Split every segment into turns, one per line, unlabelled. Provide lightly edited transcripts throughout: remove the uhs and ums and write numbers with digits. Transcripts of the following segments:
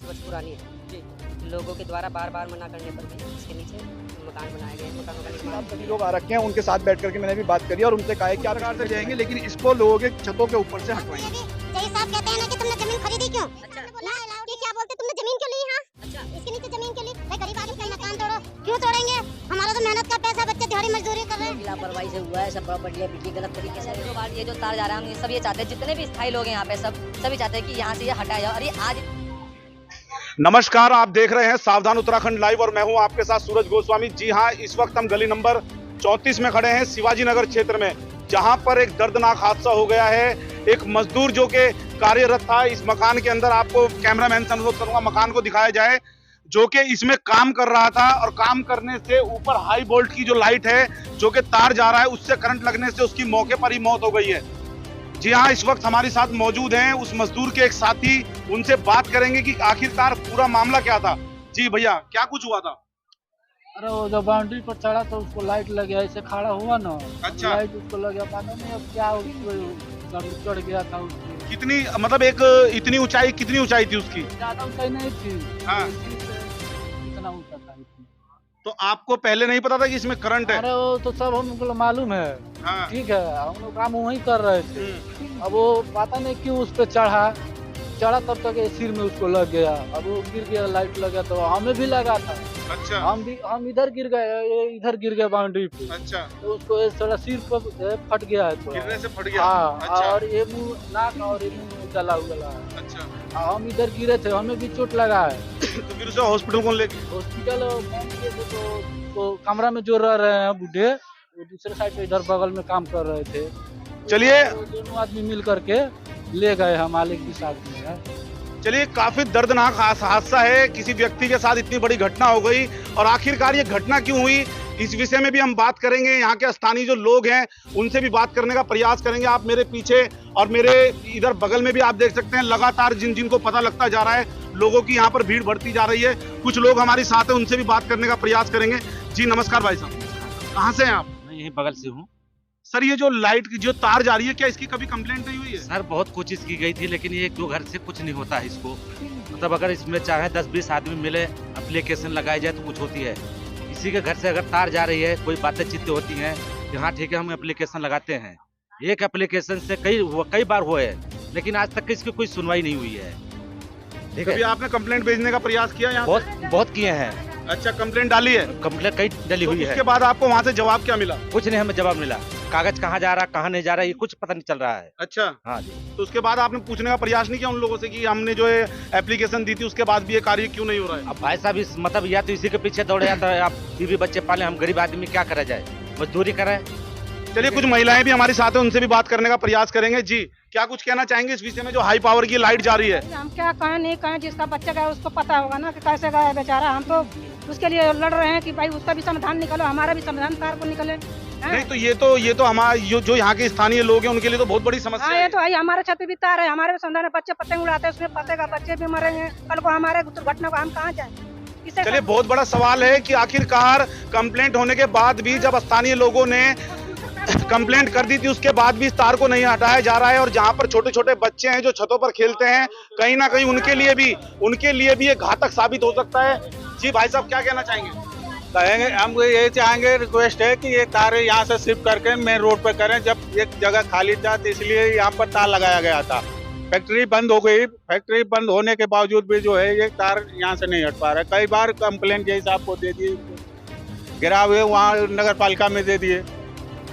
वर्ष पुरानी है जी। लोगों के द्वारा बार बार मना करने पर भी इसके नीचे मकान बनाए गए, मकानों का निर्माण।
सभी लोग आ रखे हैं, उनके साथ बैठ करके मैंने भी बात करी और उनसे कहा है कि आप कार से जाएंगे लेकिन इसको लोगों के छतों के ऊपर से हटवाएंगे।
जय साहब कहते हैं ना कि तुमने जमीन खरीदी क्यों?
अच्छा।
ये क्या बोलते तुमने जमीन क्यों ली? हाँ
अच्छा।
इसके नीचे जमीन क्यों ली? भाई गरीब आदमी का मकान तोड़ो, क्यों तोड़ेंगे? हमारा तो मेहनत का पैसा, बच्चे दिहाड़ी मजदूरी कर रहे हैं।
लापरवाही से हुआ है, सब प्रॉपर्टी बिकी गलत तरीके से। जो बात ये जो तार जा रहा है, हम ये सब ये चाहते हैं, जितने भी स्थायी लोग हैं यहाँ पे सभी चाहते हैं कि यहाँ से ये हटाया जाए। और ये आज
नमस्कार, आप देख रहे हैं सावधान उत्तराखंड लाइव और मैं हूं आपके साथ सूरज गोस्वामी। जी हां, इस वक्त हम गली नंबर 34 में खड़े हैं, शिवाजी नगर क्षेत्र में, जहां पर एक दर्दनाक हादसा हो गया है। एक मजदूर जो कि कार्यरत था इस मकान के अंदर, आपको कैमरामैन से अनुरोध करूंगा मकान को दिखाया जाए, जो कि इसमें काम कर रहा था और काम करने से ऊपर हाई वोल्ट की जो लाइट है, जो कि तार जा रहा है, उससे करंट लगने से उसकी मौके पर ही मौत हो गई है। जी हाँ, इस वक्त हमारे साथ मौजूद हैं उस मजदूर के एक साथी, उनसे बात करेंगे कि आखिरकार पूरा मामला क्या था। जी भैया, क्या कुछ हुआ था?
अरे वो जब बाउंड्री पर चढ़ा तो उसको लाइट लग गया, ऐसे खड़ा हुआ ना।
अच्छा।
लाइट उसको लग गया, पता नहीं अब क्या उसको चढ़ गया था उसको।
कितनी मतलब एक इतनी ऊंचाई, कितनी ऊंचाई थी उसकी?
ज्यादा ऊंचाई नहीं थी।
हाँ।
इतना ऊंचा था इतना।
तो आपको पहले नहीं पता था कि इसमें करंट है?
अरे वो तो सब हमको मालूम है।
हाँ।
ठीक है, हम लोग काम वही कर रहे थे। अब वो पता नहीं क्यों उस पर चढ़ा तब तक ये सिर में उसको लग गया। अब वो गिर गया, लाइट लगा तो हमें भी लगा था।
अच्छा।
हम इधर गिर गए, ये इधर गिर गया बाउंड्री पे।
अच्छा।
तो उसको थोड़ा सिर पर फट गया है थोड़ा।
गिरने से फट गया?
हाँ।
अच्छा।
और ये मुंह, नाक और ये मुंह जला हुआ है।
अच्छा।
हम इधर गिरे थे, हमें भी चोट लगा है।
तो फिर उसे हॉस्पिटल कौन लेके?
हॉस्पिटल फोन किए थे तो कमरा में जो रह रहे हैं बूढ़े, वो दूसरे साइड पे इधर बगल में काम कर रहे थे।
चलिए।
तो दोनों आदमी मिल करके ले गए, हम मालिक भी साथ में है।
चलिए, काफी दर्दनाक हादसा है, किसी व्यक्ति के साथ इतनी बड़ी घटना हो गई और आखिरकार ये घटना क्यों हुई, इस विषय में भी हम बात करेंगे। यहाँ के स्थानीय जो लोग हैं उनसे भी बात करने का प्रयास करेंगे। आप मेरे पीछे और मेरे इधर बगल में भी आप देख सकते हैं, लगातार जिनको पता लगता जा रहा है, लोगों की यहाँ पर भीड़ बढ़ती जा रही है। कुछ लोग हमारे साथ हैं, उनसे भी बात करने का प्रयास करेंगे। जी नमस्कार भाई साहब, कहाँ से हैं आप?
मैं यहीं बगल से हूँ।
सर, ये जो लाइट की जो तार जा रही है, क्या इसकी कभी कंप्लेंट नहीं हुई है?
सर बहुत कोशिश की गई थी, लेकिन ये 2 घर से कुछ नहीं होता है इसको। मतलब अगर इसमें चाहे 10-20 आदमी मिले, एप्लीकेशन लगाई जाए तो कुछ होती है। किसी के घर से अगर तार जा रही है, कोई बातें चित्तें होती हैं कि हाँ ठीक है, हम एप्लीकेशन लगाते हैं। एक एप्लीकेशन से कई बार हुए हैं, लेकिन आज तक इसकी कोई सुनवाई नहीं हुई है। ठीक
कभी
है,
आपने कंप्लेंट भेजने का प्रयास किया यहाँ?
बहुत किए हैं।
अच्छा, कंप्लेंट डाली है?
कंप्लेंट कई डली
तो
हुई है।
उसके बाद आपको वहाँ से जवाब क्या मिला?
कुछ नहीं हमें जवाब मिला। कागज कहाँ जा रहा, कहाँ नहीं जा रहा, ये कुछ पता नहीं चल रहा है।
अच्छा।
हाँ जी।
तो उसके बाद आपने पूछने का प्रयास नहीं किया उन लोगों से कि हमने जो है एप्लीकेशन दी थी, उसके बाद भी ये कार्य क्यों नहीं हो रहा है?
अब भाई साहब, इस मतलब या तो इसी के पीछे दौड़े, या तो आप बीवी बच्चे पाले, हम गरीब आदमी क्या करा जाए, मजदूरी करें।
चलिए, कुछ महिलाएं भी हमारे साथ हैं, उनसे भी बात करने का प्रयास करेंगे। जी, क्या कुछ कहना चाहेंगे इस विषय में, जो हाई पावर की लाइट जा रही है?
हम क्या कहें, नहीं कहें, जिसका बच्चा गया उसको पता होगा ना कि कैसे गया बेचारा। हम तो उसके लिए लड़ रहे हैं कि भाई उसका भी समाधान निकालो, हमारा भी समाधान तार को निकले।
नहीं तो ये तो हमारे जो यहाँ के स्थानीय लोग हैं उनके लिए तो बहुत बड़ी समस्या
हाँ,
है।
ये तो आई, हमारे छत पे भी तार है, हमारे भी समाधान है। बच्चे पतंग उड़ाते हैं, उसमें पतेगा, बच्चे भी मरेंगे कल को, हमारे दुर्घटना को हम कहाँ जाए?
चलिए, बहुत बड़ा सवाल है कि आखिरकार कंप्लेंट होने के बाद भी, जब स्थानीय लोगों ने कंप्लेंट कर दी थी, उसके बाद भी इस तार को नहीं हटाया जा रहा है। और जहां पर छोटे छोटे बच्चे हैं जो छतों पर खेलते हैं, कहीं ना कहीं उनके लिए भी ये घातक साबित हो सकता है। जी भाई साहब, क्या कहना चाहेंगे?
कहेंगे, हम ये चाहेंगे, रिक्वेस्ट है कि ये तार यहाँ से शिफ्ट करके मेन रोड पे करें। जब एक जगह खाली था तो इसलिए यहाँ पर तार लगाया गया था। फैक्ट्री बंद हो गई, फैक्ट्री बंद होने के बावजूद भी जो है ये तार यहाँ से नहीं हट पा रहा है। कई बार कंप्लेंट जैसे आपको दे दिए, गिराव हुए वहाँ नगर पालिका में दे दिए,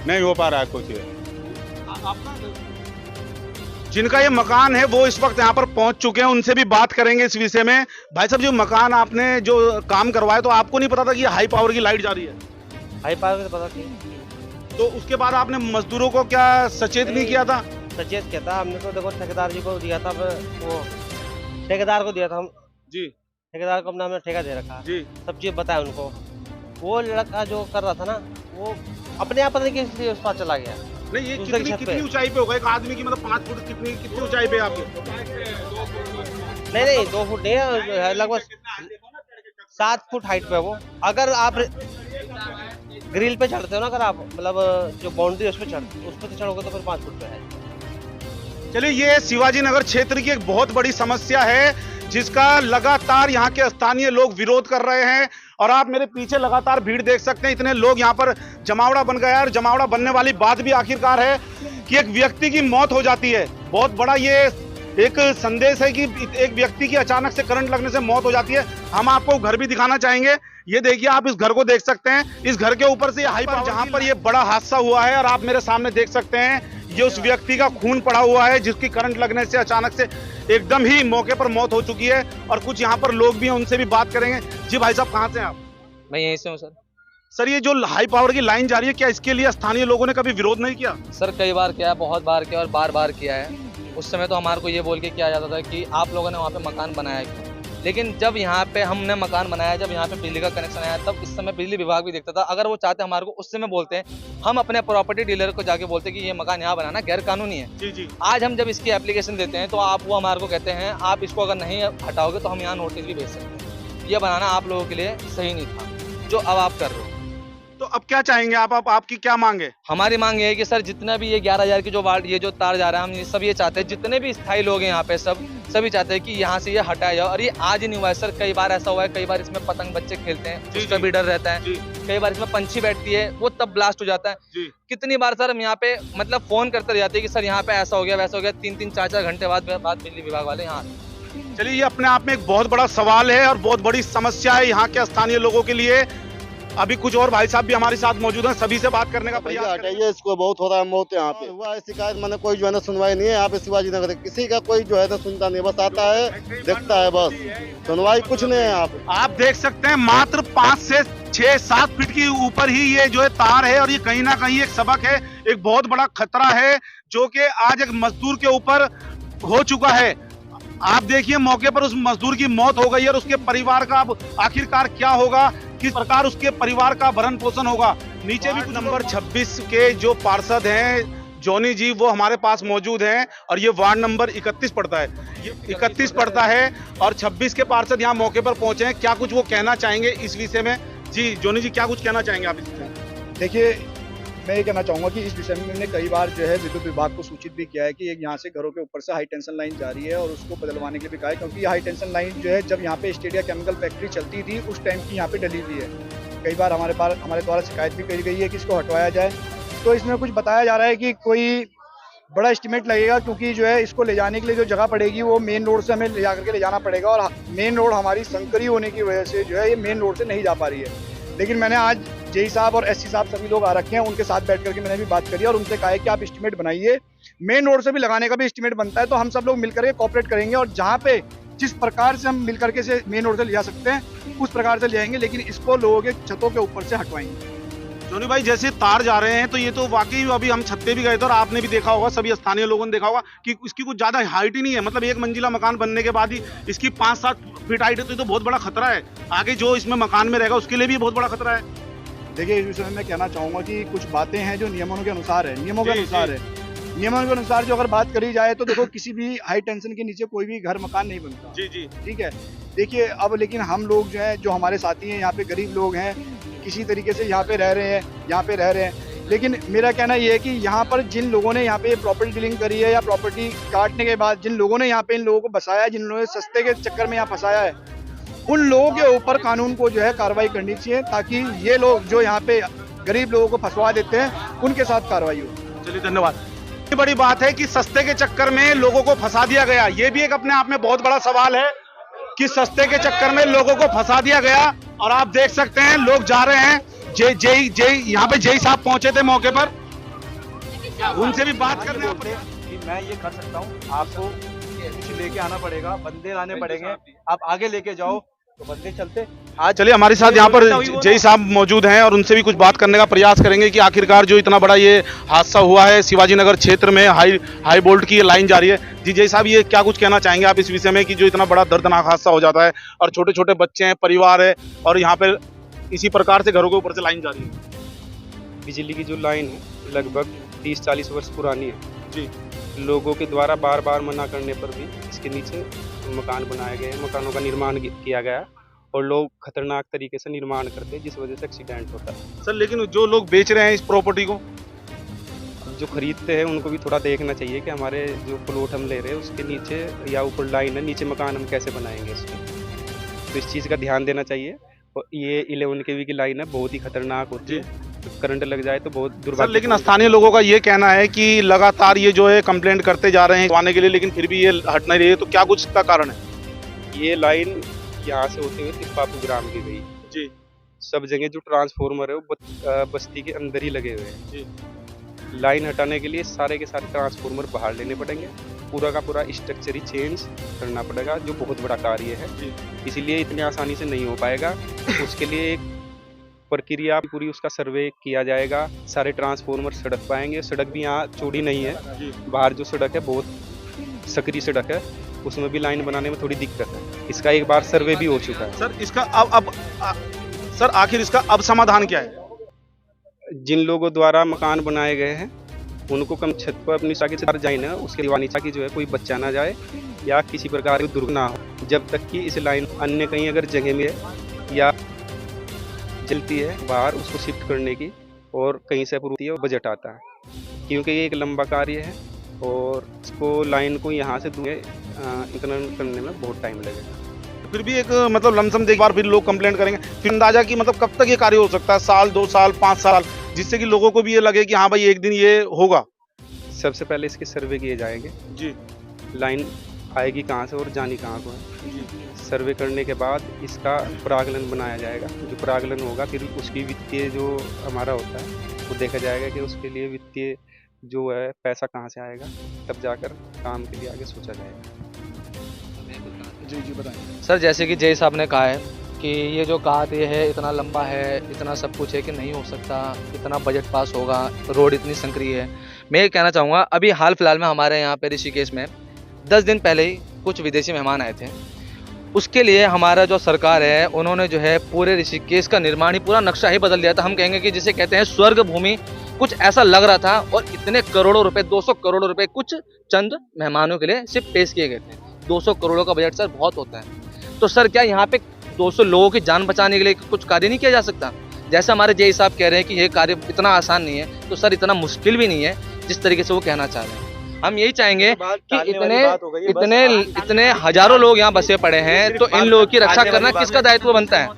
नहीं हो पा रहा है कुछ।
जिनका ये मकान है वो इस वक्त यहाँ पर पहुंच चुके हैं, उनसे भी बात करेंगे इस विषय में। भाई साहब, जो मकान आपने जो काम करवाया, तो आपको नहीं पता था कि ये हाई पावर की लाइट जा रही है?
हाई पावर का पता थी।
तो उसके बाद आपने मजदूरों को क्या सचेत नहीं किया था?
सचेत किया था हमने, तो देखो ठेकेदार जी को दिया था, वो ठेकेदार को दिया था हम
जी।
ठेकेदार को अपना हमने ठेका दे रखा
जी।
सब चीज बताया उनको। वो लड़का जो कर रहा था ना, वो अपने आप पता नहीं किस उस पास चला गया।
नहीं, ये
दूसरे की छत
कितनी
पे।
ऊंचाई पे होगा एक आदमी की, मतलब 5 फुट कितनी ऊंचाई पे आपकी?
नहीं 2 फुट नहीं है, लगभग 7 फुट हाइट पे है वो। अगर आप ग्रिल पे चढ़ते हो ना, अगर आप मतलब जो बाउंड्री उस पे चढ़ोगे तो फिर 5 फुट पे है।
चलिए, ये शिवाजी नगर क्षेत्र की एक बहुत बड़ी समस्या है जिसका लगातार यहाँ के स्थानीय लोग विरोध कर रहे हैं। और आप मेरे पीछे लगातार भीड़ देख सकते हैं, इतने लोग यहाँ पर जमावड़ा बन गया है। और जमावड़ा बनने वाली बात भी आखिरकार है कि एक व्यक्ति की मौत हो जाती है। बहुत बड़ा ये एक संदेश है कि एक व्यक्ति की अचानक से करंट लगने से मौत हो जाती है। हम आपको घर भी दिखाना चाहेंगे। ये देखिए, आप इस घर को देख सकते हैं। इस घर के ऊपर से ये हाई पावर जहां पर ये बड़ा हादसा हुआ है, और आप मेरे सामने देख सकते हैं ये उस व्यक्ति का खून पड़ा हुआ है जिसकी करंट लगने से अचानक से एकदम ही मौके पर मौत हो चुकी है। और कुछ यहाँ पर लोग भी हैं, उनसे भी बात करेंगे। जी भाई साहब, कहाँ से हैं आप?
मैं यहीं से हूँ सर।
सर, ये जो हाई पावर की लाइन जा रही है, क्या इसके लिए स्थानीय लोगों ने कभी विरोध नहीं किया?
सर कई बार किया है, बहुत बार किया और बार बार किया है। उस समय तो हमारे को ये बोल के किया जाता था कि आप लोगों ने वहाँ पे मकान बनाया क्यों। लेकिन जब यहाँ पे हमने मकान बनाया, जब यहाँ पे बिजली का कनेक्शन आया, तब इस समय बिजली विभाग भी देखता था। अगर वो चाहते हमारे को उस समय बोलते हैं, हम अपने प्रॉपर्टी डीलर को जाके बोलते कि ये मकान यहाँ बनाना गैर कानूनी है।
जी जी।
आज हम जब इसकी एप्लीकेशन देते हैं तो आप वो हमारे को कहते हैं आप इसको अगर नहीं हटाओगे तो हम यहाँ नोटिस भी भेज सकते हैं। ये बनाना आप लोगों के लिए सही नहीं था जो अब आप कर रहे हो।
तो अब क्या चाहेंगे आप? आपकी क्या मांग है?
हमारी मांग ये है कि सर जितना भी ये 11,000 की जो वार्ड ये जो तार जा रहा है, हम ये सब ये चाहते हैं, जितने भी स्थायी लोग हैं यहाँ पे सभी चाहते हैं कि यहाँ से ये हटाया जाए। और ये आज ही नहीं हुआ है सर, कई बार ऐसा हुआ है। कई बार इसमें पतंग बच्चे खेलते हैं, उसका भी डर रहता है। कई बार इसमें पंछी बैठती है, वो तब ब्लास्ट हो जाता है। कितनी बार सर हम यहाँ पे मतलब फोन करते रह जाते हैं कि सर यहाँ पे ऐसा हो गया वैसा हो गया। 3-3 4-4 घंटे बाद बिजली विभाग वाले यहाँ।
चलिए, ये अपने आप में एक बहुत बड़ा सवाल है और बहुत बड़ी समस्या है यहाँ के स्थानीय लोगों के लिए। अभी कुछ और भाई साहब भी हमारे साथ मौजूद हैं, सभी से बात करने का प्रयास करेंगे।
हटाइए इसको, बहुत हो रहा है मौत यहाँ पे। हुआ है शिकायत, मैंने कोई जो है ना सुनवाई नहीं है यहाँ पे शिवाजी नगर। किसी का कोई जो है ना सुनता नहीं, बस आता है देखता है, बस सुनवाई कुछ नहीं है यहाँ पे।
आप देख सकते हैं, मात्र 5 से 6-7 फीट के ऊपर ही ये जो है तार है। और ये कहीं ना कहीं एक सबक है, एक बहुत बड़ा खतरा है जो कि आज एक मजदूर के ऊपर हो चुका है। आप देखिए, मौके पर उस मजदूर की मौत हो गई है और उसके परिवार का अब आखिरकार क्या होगा, किस प्रकार उसके परिवार का भरण पोषण होगा। नीचे भी नंबर 26 के जो पार्षद हैं जॉनी जी, वो हमारे पास मौजूद हैं। और ये वार्ड नंबर 31 पड़ता है, ये 31 पड़ता है। और 26 के पार्षद यहाँ मौके पर पहुंचे हैं। क्या कुछ वो कहना चाहेंगे इस विषय में? जी जॉनी जी, क्या कुछ कहना चाहेंगे आप इस विषय में?
देखिए, मैं ये कहना चाहूँगा कि इस विषय में मैंने कई बार जो है विद्युत विभाग को सूचित भी किया है कि एक यहाँ से घरों के ऊपर से हाई टेंशन लाइन जा रही है और उसको बदलवाने के लिए भी कहा है। क्योंकि ये हाई टेंशन लाइन जो है जब यहाँ पे स्टेडिया केमिकल फैक्ट्री चलती थी उस टाइम की यहाँ पे डली हुई है। कई बार हमारे द्वारा शिकायत भी करी गई है कि इसको हटवाया जाए। तो इसमें कुछ बताया जा रहा है कि कोई बड़ा एस्टिमेट लगेगा, क्योंकि जो है इसको ले जाने के लिए जो जगह पड़ेगी वो मेन रोड से हमें ले जाकर के ले जाना पड़ेगा। और मेन रोड हमारी संकरी होने की वजह से जो है ये मेन रोड से नहीं जा पा रही है। लेकिन मैंने आज जेई साहब और एससी साहब सभी लोग आ रखे हैं, उनके साथ बैठ करके मैंने भी बात करी और उनसे कहा है कि आप एस्टिमेट बनाइए। मेन रोड से भी लगाने का भी एस्टिमेट बनता है, तो हम सब लोग मिलकर के कोऑपरेट करेंगे और जहाँ पे जिस प्रकार से हम मिल करके से मेन रोड से ले जा सकते हैं उस प्रकार से ले जाएंगे, लेकिन इसको लोगों के छतों के ऊपर से हटवाएंगे।
जोनी भाई, जैसे तार जा रहे हैं तो ये तो वाकई अभी हम छत पे भी गए थे और आपने भी देखा होगा, सभी स्थानीय लोगों ने देखा होगा कि इसकी कुछ ज्यादा हाइट ही नहीं है। मतलब एक मंजिला मकान बनने के बाद ही इसकी 5-7 फीट हाइट है, तो ये तो बहुत बड़ा खतरा है। आगे जो इसमें मकान में रहेगा उसके लिए भी बहुत बड़ा खतरा है।
देखिए, इस विषय में मैं कहना चाहूँगा कि कुछ बातें हैं जो नियमों के अनुसार है, नियमों के अनुसार जो अगर बात करी जाए तो देखो, किसी भी हाई टेंशन के नीचे कोई भी घर मकान नहीं बनता।
जी जी,
ठीक है। देखिए, अब लेकिन हम लोग जो है, जो हमारे साथी हैं यहाँ पे, गरीब लोग हैं, किसी तरीके से यहाँ पे रह रहे हैं। लेकिन मेरा कहना ये है कि यहाँ पर जिन लोगों ने यहाँ पे प्रॉपर्टी डीलिंग करी है या प्रॉपर्टी काटने के बाद जिन लोगों ने यहाँ पे इन लोगों को बसाया, जिन लोगों ने सस्ते के चक्कर में यहाँ फंसाया है, उन लोगों के ऊपर कानून को जो है कार्रवाई करनी चाहिए, ताकि ये लोग जो यहाँ पे गरीब लोगों को फंसवा देते हैं उनके साथ कार्रवाई हो।
चलिए, धन्यवाद। ये बड़ी बात है कि सस्ते के चक्कर में लोगों को फंसा दिया गया। ये भी एक अपने आप में बहुत बड़ा सवाल है कि सस्ते के चक्कर में लोगों को फंसा दिया गया। और आप देख सकते हैं, लोग जा रहे हैं। जेई यहाँ पे जेई साहब पहुंचे थे मौके पर, उनसे भी बात करने
कि मैं ये कर सकता हूँ, आपको कुछ लेके आना पड़ेगा, बंदे लाने पड़ेंगे, आप आगे लेके जाओ तो बंदे चलते।
आज चलिए, हमारे साथ यहाँ पर जेई साहब मौजूद हैं और उनसे भी कुछ बात करने का प्रयास करेंगे कि आखिरकार जो इतना बड़ा ये हादसा हुआ है शिवाजी नगर क्षेत्र में, हाई वोल्ट की ये लाइन जा रही है। जी जेई साहब, ये क्या कुछ कहना चाहेंगे आप इस विषय में कि जो इतना बड़ा दर्दनाक हादसा हो जाता है और छोटे छोटे बच्चे हैं, परिवार है, और यहाँ पे इसी प्रकार से घरों के ऊपर से लाइन जा रही है?
बिजली की जो लाइन है लगभग 30-40 वर्ष पुरानी है
जी।
लोगों के द्वारा बार बार मना करने पर भी इसके नीचे मकान बनाए गए, मकानों का निर्माण किया गया और लोग खतरनाक तरीके से निर्माण करते हैं, जिस वजह से एक्सीडेंट होता है।
सर, लेकिन जो लोग बेच रहे हैं इस प्रॉपर्टी को,
जो खरीदते हैं उनको भी थोड़ा देखना चाहिए कि हमारे जो प्लॉट हम ले रहे हैं उसके नीचे या ऊपर लाइन है, नीचे मकान हम कैसे बनाएंगे इसको, तो इस चीज़ का ध्यान देना चाहिए। और ये 11 kV की लाइन है, बहुत ही खतरनाक होती है, तो करंट लग जाए तो बहुत दुर्भाग्य।
लेकिन स्थानीय लोगों का ये कहना है कि लगातार ये जो है कंप्लेंट करते जा रहे हैं आने के लिए, लेकिन फिर भी ये हट नहीं रही है, तो क्या कुछ इसका कारण है?
ये लाइन यहाँ से होते हुए तिप्पापू ग्राम की गई
जी।
सब जगह जो ट्रांसफार्मर है वो बस्ती के अंदर ही लगे हुए हैं
जी।
लाइन हटाने के लिए सारे के सारे ट्रांसफार्मर बाहर लेने पड़ेंगे, पूरा का पूरा स्ट्रक्चर ही चेंज करना पड़ेगा, जो बहुत बड़ा कार्य है, इसीलिए इतनी आसानी से नहीं हो पाएगा। उसके लिए एक प्रक्रिया पूरी उसका सर्वे किया जाएगा, सारे ट्रांसफार्मर सड़क पाएंगे। सड़क भी यहाँ चौड़ी नहीं है, बाहर जो सड़क है बहुत सकरी सड़क है, उसमें भी लाइन बनाने में थोड़ी दिक्कत है। इसका एक बार सर्वे भी हो चुका है।
सर इसका सर आखिर इसका अब समाधान क्या है?
जिन लोगों द्वारा मकान बनाए गए हैं उनको कम छत पर अपनी ताकि से जाए ना, उसके नीचा की जो है कोई बच्चा ना जाए या किसी प्रकार की दुर्घटना हो, जब तक कि इस लाइन अन्य कहीं अगर जगह में है या जलती है बाहर, उसको शिफ्ट करने की और कहीं से पूर्ति है बजट आता है, क्योंकि ये एक लंबा कार्य है और इसको लाइन को यहाँ से दूर इतना करने में बहुत टाइम लगेगा।
फिर भी एक मतलब लमसम एक बार फिर लोग कंप्लेंट करेंगे, फिर अंदाजा कि मतलब कब तक ये कार्य हो सकता है? साल, 2 साल, 5 साल, जिससे कि लोगों को भी ये लगे कि हाँ भाई एक दिन ये होगा।
सबसे पहले इसके सर्वे किए जाएंगे
जी, लाइन
आएगी कहाँ से और जानी कहाँ को है जी। सर्वे करने के बाद इसका प्रागलन बनाया जाएगा, जो प्रागलन होगा फिर उसकी वित्तीय जो हमारा होता है वो देखा जाएगा कि उसके लिए वित्तीय जो है पैसा कहाँ से आएगा, तब जाकर काम के लिए आगे सोचा जाएगा।
जी जी बताएं।
सर जैसे कि जय साहब ने कहा है कि ये जो कहा ये है इतना लंबा है, इतना सब कुछ है कि नहीं हो सकता, इतना बजट पास होगा, रोड इतनी संकरी है। मैं ये कहना चाहूँगा अभी हाल फिलहाल में हमारे यहाँ पे ऋषिकेश में 10 दिन पहले ही कुछ विदेशी मेहमान आए थे, उसके लिए हमारा जो सरकार है उन्होंने जो है पूरे ऋषिकेश का निर्माण ही पूरा नक्शा ही बदल दिया था। हम कहेंगे कि जिसे कहते हैं स्वर्ग भूमि, कुछ ऐसा लग रहा था। और इतने करोड़ों रुपए, 200 करोड़ रुपए कुछ चंद मेहमानों के लिए सिर्फ पेश किए गए थे। 200 करोड़ों का बजट सर बहुत होता है, तो सर क्या यहाँ पे 200 लोगों की जान बचाने के लिए कुछ कार्य नहीं किया जा सकता? जैसे हमारे जय साहब कह रहे हैं कि ये कार्य इतना आसान नहीं है, तो सर इतना मुश्किल भी नहीं है जिस तरीके से वो कहना चाह रहे हैं। हम यही चाहेंगे कि इतने हजारों लोग यहाँ बसे पड़े हैं, तो इन लोगों की रक्षा करना किसका दायित्व बनता है?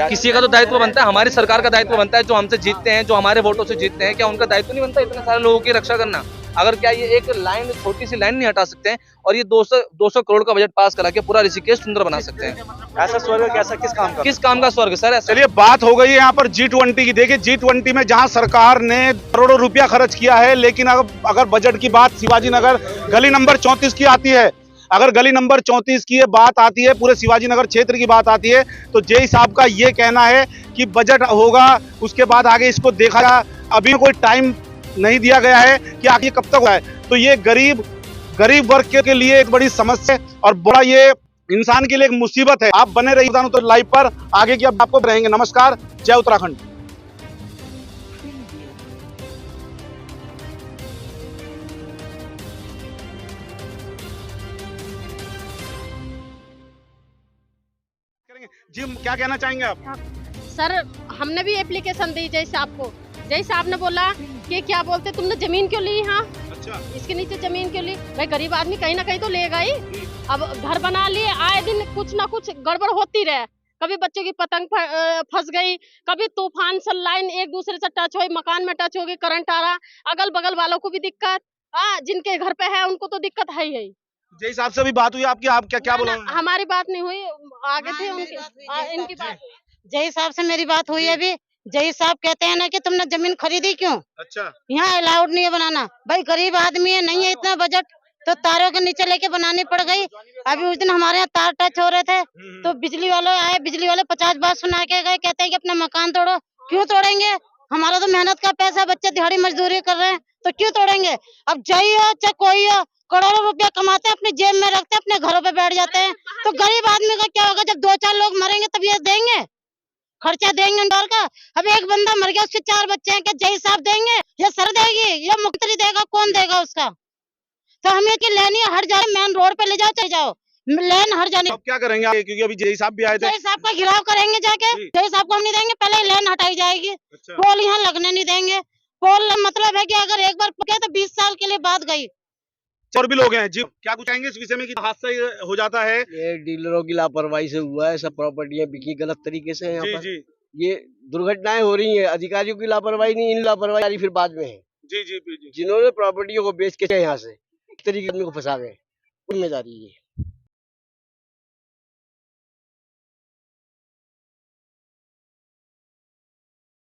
किसी का तो दायित्व बनता है, हमारी सरकार का दायित्व बनता है, जो हमसे जीतते हैं, जो हमारे वोटों से जीतते हैं। क्या उनका दायित्व नहीं बनता इतने सारे लोगों की रक्षा करना? अगर क्या ये एक लाइन, छोटी सी लाइन नहीं हटा सकते हैं और ये 200 करोड़ का बजट पास करा के पूरा ऋषिकेश सुंदर बना सकते हैं?
ऐसा स्वर्ग कैसा किस काम का
स्वर्ग सर?
चलिए बात हो गई है यहाँ पर G20 की। देखिए G20 में जहाँ सरकार ने करोड़ों रुपया खर्च किया है, लेकिन अगर बजट की बात शिवाजी नगर गली नंबर 34 की आती है, अगर गली नंबर 34 की बात आती है, पूरे शिवाजी नगर क्षेत्र की बात आती है, तो जय साहब का ये कहना है कि बजट होगा, उसके बाद आगे इसको देखा जाए। अभी कोई टाइम नहीं दिया गया है कि आगे कब तक हुआ है, तो ये गरीब वर्ग के लिए एक बड़ी समस्या है और बड़ा ये इंसान के लिए एक मुसीबत है। आप बने रहिए सावधान उत्तराखंड लाइव पर, आगे की अब आपको रहेंगे। नमस्कार, जय उत्तराखंड। जी क्या कहना चाहेंगे आप?
सर हमने भी एप्लीकेशन दी जय साहब को, जय साहब ने बोला कि क्या बोलते तुमने जमीन क्यों ली? हाँ
अच्छा,
इसके नीचे जमीन क्यों ली? भाई गरीब आदमी कहीं ना कहीं तो लेगा ही। अब घर बना लिए, आए दिन कुछ ना कुछ गड़बड़ होती रहे, कभी बच्चों की पतंग फंस गई, कभी तूफान से लाइन एक दूसरे से टच हुई, मकान में टच होगी, करंट आ रहा, अगल बगल वालों को भी दिक्कत, जिनके घर पे है उनको तो दिक्कत है ही।
जय साहब से भी बात हुई आपकी? आप क्या बोला?
हमारी बात नहीं हुई, आगे थे उनकी, इनकी बात।
जय साहब से मेरी बात हुई है अभी। जय साहब कहते हैं ना कि तुमने जमीन खरीदी क्यों?
अच्छा,
यहाँ अलाउड नहीं है बनाना। भाई गरीब आदमी है, नहीं है इतना बजट, तो तारों के नीचे लेके बनानी पड़ गई। अभी उस दिन हमारे यहाँ तार टच हो रहे थे, तो बिजली वाले आए, बिजली वाले 50 बात सुना के गए, कहते हैं कि अपना मकान तोड़ो। क्यों तोड़ेंगे? हमारा तो मेहनत का पैसा, बच्चे दिहाड़ी मजदूरी कर रहे हैं, तो क्यों तोड़ेंगे? अब जय हो चाहे कोई हो, करोड़ों रुपया कमाते हैं, अपने जेब में रखते हैं, अपने घरों पे बैठ जाते हैं। तो गरीब आदमी का क्या होगा? जब 2-4 लोग मरेंगे तब ये देंगे, खर्चा देंगे डॉलर का। अब एक बंदा मर गया, उसके 4 बच्चे हैं, क्या जय साहब देंगे या सर देगी या मुख्यमंत्री देगा? कौन देगा उसका? तो हमें की लेनी हर जाए, मेन रोड पे ले जाओ, चले जाओ, लेन हर जाने।
अब क्या करेंगे आगे? क्योंकि अभी जय साहब भी आए थे।
जय साहब का घिराव करेंगे जाके, जय साहब को हम नहीं देंगे, पहले लेन हटाई जाएगी।
अच्छा।
टोल यहाँ लगने नहीं देंगे, पोल मतलब है कि अगर एक बार पके तो 20 साल के लिए बाद गई।
और भी लोग हैं जी, क्या कुछ कहेंगे इस विषय में कि हादसा ये हो जाता है?
ये डीलरों की लापरवाही से हुआ है, सब प्रॉपर्टियां बिकी गलत तरीके से यहाँ
जी
पर।
जी
ये दुर्घटनाएं हो रही हैं, अधिकारियों की लापरवाही नहीं, इन लापरवाही फिर बाद में है।
जी जी जी,
जिन्होंने प्रॉपर्टियों को बेच के यहाँ से इस तरीके से आदमी को फंसा गए, जिम्मेदारी है।